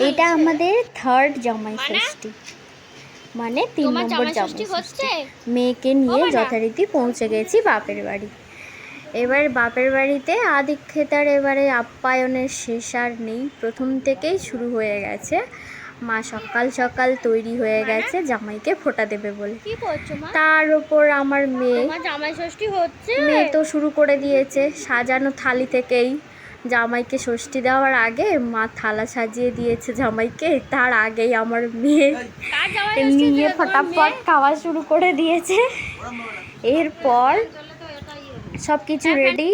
এটা আমাদের থার্ড জামাই ষষ্ঠী, মানে 3 নম্বর জামাই ষষ্ঠী। মেয়েকে নিয়ে যথারীতি পৌঁছে গেছি বাপের বাড়ি। এবার বাপের বাড়িতে আদিক্ষেতার এবারে আপ্যায়নের শেষ আর নেই, প্রথম থেকেই শুরু হয়ে গেছে। মা সকাল সকাল তৈরি হয়ে গেছে জামাইকে ফোঁটা দেবে বলে। তার ওপর আমার মেয়ে জামাই ষষ্ঠী হচ্ছে, মেয়ে তো শুরু করে দিয়েছে সাজানো থালি থেকেই। জামাইকে ষষ্ঠী দেওয়ার আগে মা থালা সাজিয়ে দিয়েছে জামাইকে, তার আগেই আমার মেয়ে নিয়ে ফটাফট খাওয়া শুরু করে দিয়েছে। এরপর সব কিছু রেডি,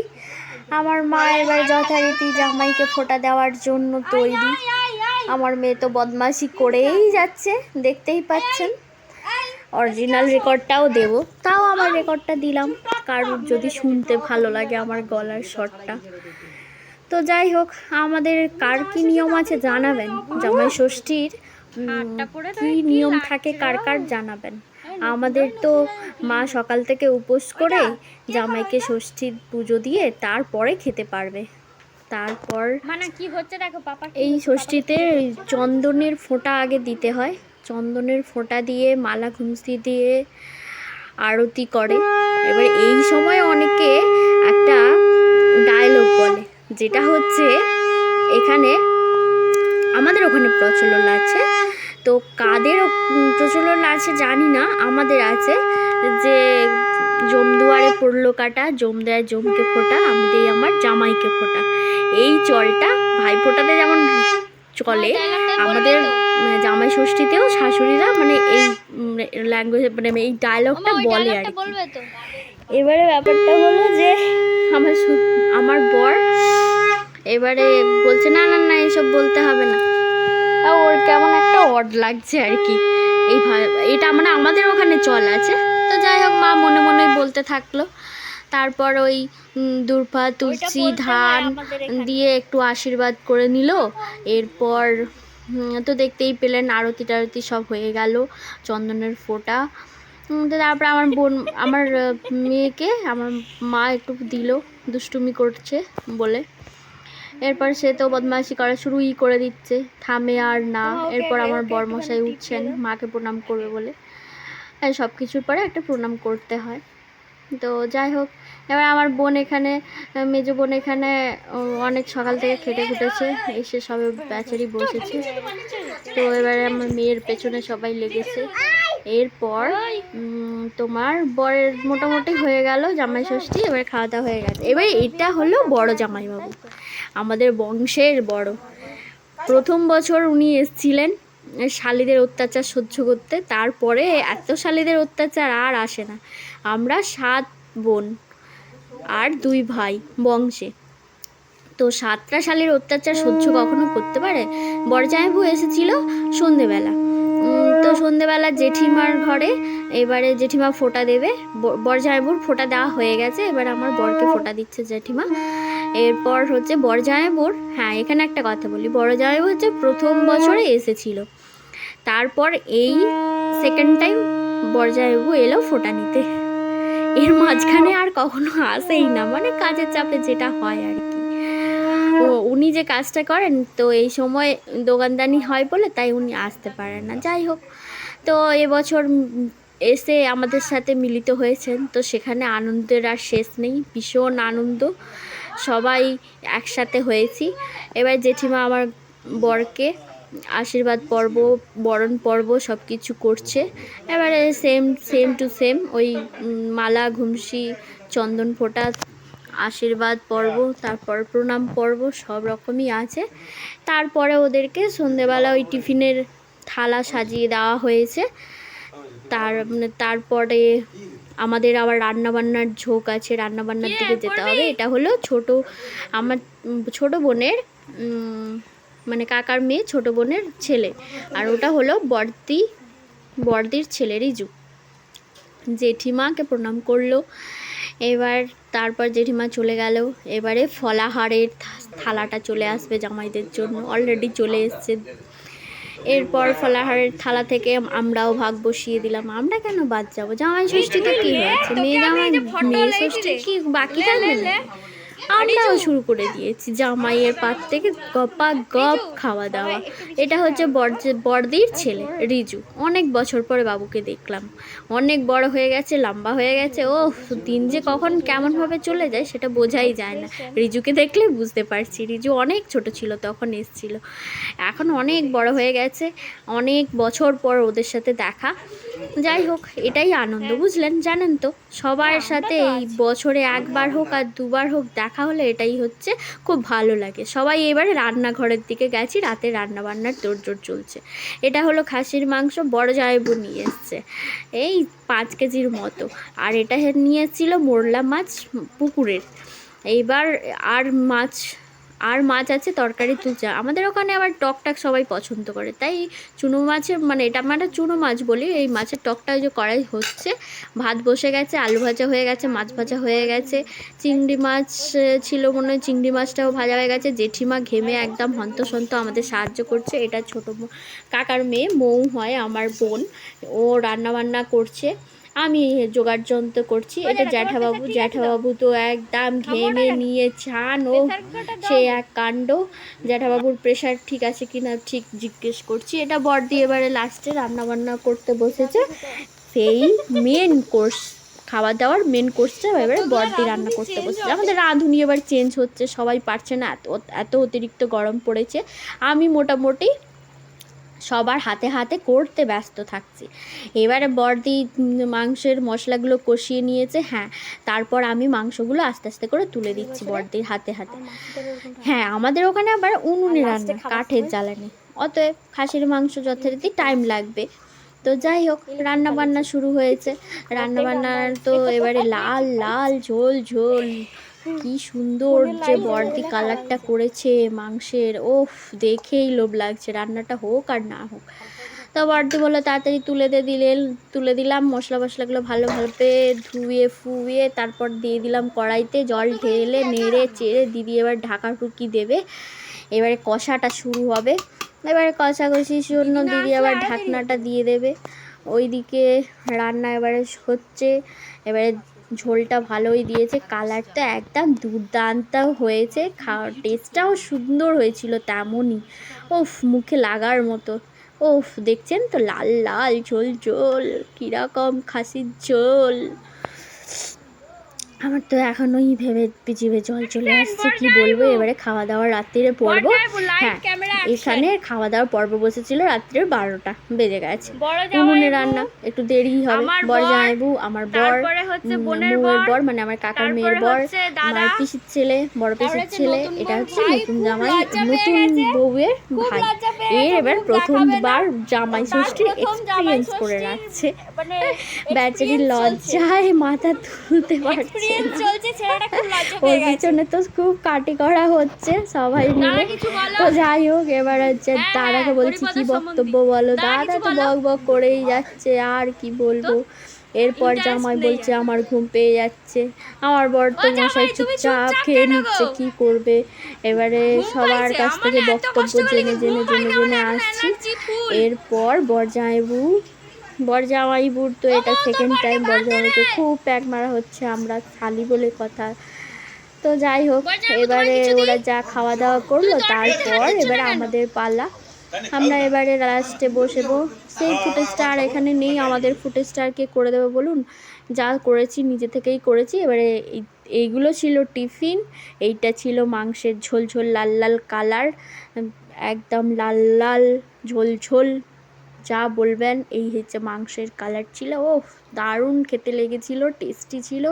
আমার মা এবার যথারীতি জামাইকে ফোঁটা দেওয়ার জন্য তৈরি। আমার মেয়ে তো বদমাশি করেই যাচ্ছে, দেখতেই পাচ্ছেন। অরিজিনাল রেকর্ডটাও দেবো, তাও আমার রেকর্ডটা দিলাম, কারোর যদি শুনতে ভালো লাগে আমার গলার স্বরটা। তো যাই হোক, আমাদের কার কী নিয়ম আছে জানাবেন, জামাই ষষ্ঠীর কী নিয়ম থাকে কার কার জানাবেন। আমাদের তো মা সকাল থেকে উপোস করে জামাইকে ষষ্ঠীর পুজো দিয়ে তারপরে খেতে পারবে। তারপর কি হচ্ছে দেখো পাপা, এই ষষ্ঠীতে চন্দনের ফোঁটা আগে দিতে হয়, চন্দনের ফোঁটা দিয়ে মালা ঘুমসি দিয়ে আরতি করে। এবার এই সময় অনেকে একটা ডায়লগ বলে, যেটা হচ্ছে এখানে আমাদের ওখানে প্রচলন আছে, তো কাদের প্রচলন আছে জানি না, আমাদের আছে যে জমদুয়ারে পড়লো কাটা, জম দেয় জমকে ফোঁটা, আমি দেই আমার জামাইকে ফোঁটা। এই চলটা ভাইফোঁটাতে যেমন চলে, আমাদের জামাই ষষ্ঠীতেও শাশুড়িরা মানে এই ল্যাঙ্গুয়েজ মানে এই ডায়লগটা বলে আর কি। এবারে ব্যাপারটা হলো যে আমার বর এবারে বলছে না না না এইসব বলতে হবে না, ওর কেমন একটা অড লাগছে আর কি। এটা মানে আমাদের ওখানে চল আছে। তো যাই হোক, মা মনে মনে বলতে থাকলো। তারপর ওই দুর্ভা তুলসী ধান দিয়ে একটু আশীর্বাদ করে নিল। এরপর তো দেখতেই পেলেন আরতি টারতি সব হয়ে গেল, চন্দনের ফোঁটা। তো তারপর আমার মেয়েকে আমার মা একটু দিল, দুষ্টুমি করছে বলে। এরপর সে তো বদমাইশি করা শুরুই করে দিচ্ছে, থামে আর না। এরপর আমার বরমশাই উঠছেন মাকে প্রণাম করবে বলে, সব কিছুর পরে একটা প্রণাম করতে হয়। তো যাই হোক, এবার আমার বোন এখানে, মেজো বোন এখানে অনেক সকাল থেকে খেটে খুটেছে, এসে সবে বেচারি বসেছে। তো এবারে আমার মেয়ের পেছনে সবাই লেগেছে। এরপর তোমার বরের মোটামুটি হয়ে গেল জামাই ষষ্ঠী, এবার খাওয়া দাওয়া হয়ে গেছে। এবার এটা হলো বড় জামাইবাবু, আমাদের বংশের বড়। প্রথম বছর উনি এসেছিলেন শালিদের অত্যাচার সহ্য করতে, তারপরে এত শালিদের অত্যাচার আর আসে না। আমরা 7 বোন আর 2 ভাই বংশে, তো 7টা শালির অত্যাচার সহ্য কখনো করতে পারে? বরজামাইবু এসেছিল সন্ধেবেলা, তো সন্ধেবেলা জেঠিমার ঘরে, এবারে জেঠিমা ফোঁটা দেবে। বরজামাইবুর ফোঁটা দেওয়া হয়ে গেছে, এবার আমার বরকে ফোঁটা দিচ্ছে জেঠিমা। এরপর হচ্ছে বরজামাইবুর, হ্যাঁ এখানে একটা কথা বলি, বরজামাইবু হচ্ছে প্রথম বছরে এসেছিল, তারপর এই সেকেন্ড টাইম বরজামাইবু এলো ফোঁটা নিতে। এর মাঝখানে আর কখনো আসেই না, মানে কাজের চাপে যেটা হয় আর কি। উনি যে কাজটা করেন, তো এই সময় দোকানদানি হয় বলে তাই উনি আসতে পারেন না। যাই হোক, তো এবছর এসে আমাদের সাথে মিলিত হয়েছেন, তো সেখানে আনন্দের আর শেষ নেই, ভীষণ আনন্দ, সবাই একসাথে হয়েছি। এবার জেঠিমা আমার বরকে আশীর্বাদ পর্ব, বরণ পর্ব সব কিছু করছে। এবারে সেম টু সেম ওই মালা ঘুমসি, চন্দন ফোঁটা, আশীর্বাদ পর্ব, তারপর প্রণাম পর্ব সব রকমই আছে। তারপরে ওদেরকে সন্ধেবেলা ওই টিফিনের থালা সাজিয়ে দেওয়া হয়েছে। তারপরে আমাদের আবার রান্নাবান্নার ঝোঁক আছে, রান্নাবান্নার দিকে যেতে হবে। এটা হলো আমার ছোট বোনের মানে কাকার মেয়ে ছোট বোনের ছেলে, আর ওটা হলো বড়দির ছেলেরই যুগ। জেঠিমাকে প্রণাম করলো। এবার তারপর জেঠিমা চলে গেল। এবারে ফলাহারের থালাটা চলে আসবে জামাইদের জন্য, অলরেডি চলে এসছে। এরপর ফলাহারের থালা থেকে আমরাও ভাগ বসিয়ে দিলাম। আমরা কেন বাদ যাবো? জামাই ষষ্ঠীতে কি হয়েছে? মেয়ে ষষ্ঠী কি বাকি থাকবে না? আমরাও শুরু করে দিয়েছি জামাইয়ের পাত থেকে গপা গপ খাওয়া দাওয়া। এটা হচ্ছে বড়দির ছেলে রিজু। অনেক বছর পরে বাবুকে দেখলাম, অনেক বড় হয়ে গেছে, লম্বা হয়ে গেছে। ও দিন যে কখন কেমনভাবে চলে যায় সেটা বোঝাই যায় না। রিজুকে দেখলে বুঝতে পারছি, রিজু অনেক ছোট ছিল তখন এসেছিল, এখন অনেক বড় হয়ে গেছে। অনেক বছর পর ওদের সাথে দেখা। যাই হোক, এটাই আনন্দ, বুঝলেন? জানেন তো, সবার সাথে এই বছরে একবার হোক আর দুবার হোক দেখা হলে এটাই হচ্ছে খুব ভালো লাগে। সবাই এবারে রান্নাঘরের দিকে গেছি, রাতে রান্না বান্নার তোড়জোড় চলছে। এটা হলো খাসির মাংস, বড় জামাইবু নিয়ে এসছে এই 5 কেজির মতো। আর এটা নিয়ে এসেছিল মোরলা মাছ পুকুরের। এইবার আর মাছ আছে, তরকারি তুলছে। আমাদের ওখানে আবার টকটাক সবাই পছন্দ করে, তাই চুনো মাছের, মানে এটা আমরা চুনো মাছ বলি, এই মাছের টকটা যে কড়াই হচ্ছে। ভাত বসে গেছে, আলু ভাজা হয়ে গেছে, মাছ ভাজা হয়ে গেছে, চিংড়ি মাছ ছিল মনে হয়, চিংড়ি মাছটাও ভাজা হয়ে গেছে। জেঠিমা ঘেমে একদম হন্তসন্ত আমাদের সাহায্য করছে। এটা ছোটো কাকার মেয়ে, মৌ হয় আমার বোন, ও রান্নাবান্না করছে, আমি জোগাড় যন্ত্র করছি। এটা জ্যাঠাবাবু তো একদম ঘেমে নিয়ে ছান, ও সে এক কাণ্ড। জ্যাঠাবাবুর প্রেশার ঠিক আছে কিনা ঠিক জিজ্ঞেস করছি। এটা বড়দি এবারে লাস্টে রান্নাবান্না করতে বসেছে, সেই মেন কোর্স, খাওয়া দাওয়ার মেন কোর্সটা এবারে বড়দি রান্না করতে বসেছে। আমাদের রাঁধুনি এবার চেঞ্জ হচ্ছে, সবাই পারছে না, এত অতিরিক্ত গরম পড়েছে। আমি মোটামুটি সবার হাতে হাতে করতে ব্যস্ত থাকছি। এবারে বড়দি মাংসের মশলাগুলো কষিয়ে নিয়েছে। হ্যাঁ, তারপর আমি মাংসগুলো আস্তে আস্তে করে তুলে দিচ্ছি বড়দির হাতে হাতে। হ্যাঁ, আমাদের ওখানে আবার উনুনে রান্না, কাঠের জ্বালানি, অতএব খাসির মাংস যথারীতি টাইম লাগবে। তো যাই হোক, রান্না বান্না শুরু হয়েছে। রান্না বান্নার তো এবারে লাল লাল ঝোল ঝোল, কি সুন্দর যে বড়দি কালারটা করেছে মাংসের, ওফ দেখেই লোভ লাগছে। রান্নাটা হোক আর না হোক, তো বড়দি বললো তাড়াতাড়ি তুলে দিলাম মশলাগুলো ভালোভাবে ধুয়ে ফুয়ে, তারপর দিয়ে দিলাম কড়াইতে, জল ঢেলে নেড়ে চেড়ে দিদি এবার ঢাকা টুকি দেবে। এবারে কষাটা শুরু হবে। এবারে কষাকষির জন্য দিদি আবার ঢাকনাটা দিয়ে দেবে। ওইদিকে রান্না এবারে হচ্ছে। এবারে ঝোলটা ভালোই দিয়েছে, কালারটা একদম দুর্দান্ত হয়েছে, খাওয়ার টেস্টটাও সুন্দর হয়েছিল তেমনই, ওফ মুখে লাগার মতো। ওফ, দেখছেন তো লাল লাল ঝোল ঝোল, কীরকম খাসির ঝোল। আমার তো এখনোই ভেবে জিভে জল চলে আসছে, কি বলবো। এবারে খাওয়া দাওয়ার রাত্রিরে পর্ব। হ্যাঁ, এখানে খাওয়া দাওয়ার পর্ব বসেছিল রাত্রির 12টা বেজে গেছে। উনুনে রান্না, একটু দেরি হবে। বড় জামাইবু, আমার বর, বউয়ের বর, মানে আমার কাকার মেয়ের বর, আমার পিসির ছেলে, বড় পিসির ছেলে। এটা হচ্ছে নতুন জামাই, নতুন বউয়ের ভাই। এবার প্রথমবার জামাই ষষ্ঠীর এক্সপিরিয়েন্স করে রাখছে। বেচারি লজ্জায় মাথা তুলতে পারছে না। ওর পিছনে তো খুব কাটি করা হচ্ছে সবাই মিলে। তো যাই হোক, এবার হচ্ছে দাদাকে বলছি কি বক্তব্য বলো। দাদা তো বক বক করেই যাচ্ছে, আর কি বলবো। এরপর জামাই বলছে আমার ঘুম পেয়ে যাচ্ছে, আমার বর তো মশাই চুপচাপ খেয়ে নিচ্ছে, কি করবে। এবারে সবার কাছ থেকে বক্তব্য জেনে আসছি। এরপর বরজামাইবুর তো এটা সেকেন্ড টাইম, বরজামাইকে খুব প্যাক মারা হচ্ছে, আমরা শালি বলে কথা। তো যাই হোক, এবারে ওরা যা খাওয়া দাওয়া করলো, তারপর এবারে আমাদের পালা। আমরা এবারে লাস্টে বসবো। সেই ফুটেজটা আর এখানে নেই, আমাদের ফুটেজটা আর কে করে দেবে বলুন। যা করেছি নিজে থেকেই করেছি। এবারে এইগুলো ছিল টিফিন, এইটা ছিল মাংসের ঝোল ঝোল লাল লাল কালার, একদম লাল লাল ঝোল ঝোল, যা বলবেন। এই হচ্ছে মাংসের কালার ছিল, ও দারুণ খেতে লেগেছিল, টেস্টি ছিল।